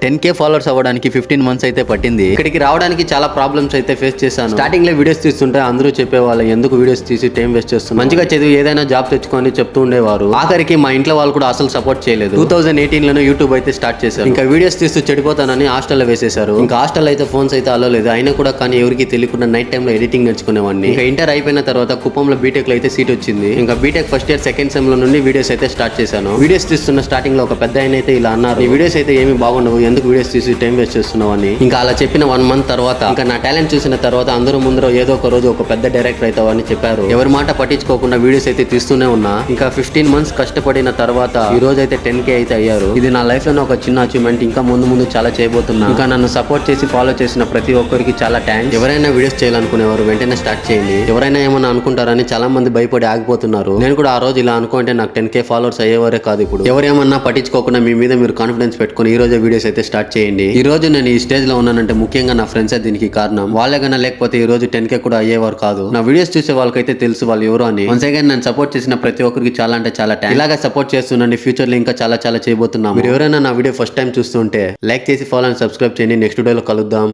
10K followers అవ్వడానికి 15 months అయితే పట్టింది. ఇక్కడికి రావడానికి చాలా ప్రాబ్లమ్స్ అయితే ఫేస్ చేశాను. స్టార్టింగ్ లో వీడియోస్ తీస్తుంటే అందరూ చెప్పేవాళ్ళు ఎందుకు వీడియోస్ తీసి టైం వేస్ట్ చేస్తున్నారు, మంచిగా చదివి ఏదైనా జాబ్ తెచ్చుకొని చెప్తూ ఉండేవారు. ఆఖరికి మా ఇంట్లో వాళ్ళు కూడా అసలు సపోర్ట్ చేయలేదు. 2018 లోనే యూట్యూబ్ అయితే స్టార్ట్ చేశారు. ఇంకా వీడియోస్ తీస్తూ చెడిపోతానని హాస్టల్లో వేసేశారు. ఇంకా హాస్టల్ అయితే ఫోన్స్ అయితే అలో లేదు. అయినా కూడా కానీ ఎవరికి తెలియకుండా నైట్ టైం లో ఎడిటింగ్ నేర్చుకునేవాడిని. ఇంకా ఇంటర్ అయిపోయిన తర్వాత కుప్పంలో బీటెక్ లో అయితే సీట్ వచ్చింది. ఇంకా BTech first year second sem లో నుండి వీడియోస్ అయితే స్టార్ట్ చేశాను. వీడియోస్ తీస్తున్న స్టార్టింగ్ లో ఒక పెద్ద ఆయన అయితే ఇలా అన్నారు, ఈ వీడియోస్ అయితే ఏమి బాగుండవు, ఎందుకు వీడియోస్ తీసి టైం వేస్ట్ చేస్తున్నావు అని. ఇంకా అలా చెప్పిన 1 మంత్ తర్వాత ఇంకా నా టాలెంట్ చూసిన తర్వాత అందరూ ముందర ఏదో ఒక రోజు ఒక పెద్ద డైరెక్టర్ అవుతావు అని చెప్పారు. ఎవరి మాట పట్టించుకోకుండా వీడియోస్ అయితే తీస్తూనే ఉన్నా. ఇంకా 15 మంత్స్ కష్టపడిన తర్వాత ఈ రోజు అయితే 10K అయితే అయ్యారు. ఇది నా లైఫ్ లోనే ఒక చిన్న అచీవ్మెంట్. ఇంకా ముందు చాలా చేయబోతున్నా. ఇంకా నన్ను సపోర్ట్ చేసి ఫాలో చేసిన ప్రతి ఒక్కరికి చాలా థ్యాంక్స్. ఎవరైనా వీడియోస్ చేయాలనుకునేవారు వెంటనే స్టార్ట్ చేయండి. ఎవరైనా ఏమన్నా అనుకుంటారని చాలా మంది భయపడి ఆగిపోతున్నారు. నేను కూడా ఆ రోజు ఇలా అనుకుంటే నాకు 10K ఫాలోవర్స్ అయ్యేవారే కాదు. ఇప్పుడు ఎవరేమన్నా పట్టించుకోకుండా మీ మీద మీరు కాన్ఫిడెన్స్ పెట్టుకుని ఈ రోజే వీడియోస్ అయితే స్టార్ట్ చేయండి. ఈ రోజు నేను ఈ స్టేజ్ లో ఉన్నానంటే ముఖ్యంగా నా ఫ్రెండ్స్ దీనికి కారణం. వాళ్ళే కన్నా లేకపోతే ఈ రోజు 10K కూడా అయ్యేవారు కాదు. నా వీడియోస్ చూసే వాళ్ళకైతే తెలుసు వాళ్ళు ఎవరు అని. వన్స్ అగైన్ నన్ను సపోర్ట్ చేసిన ప్రతి ఒక్కరికి చాలా అంటే చాలా థాంక్స్. ఇలాగా సపోర్ట్ చేస్తుండండి. ఫ్యూచర్ లో ఇంకా చాలా చేయబోతున్నాం. మీరు ఎవరైనా నా వీడియో ఫస్ట్ టైం చూస్తుంటే లైక్ చేసి ఫాలో అండ్ సబ్స్క్రైబ్ చేయండి. నెక్స్ట్ వీడియోలో కలుద్దాం.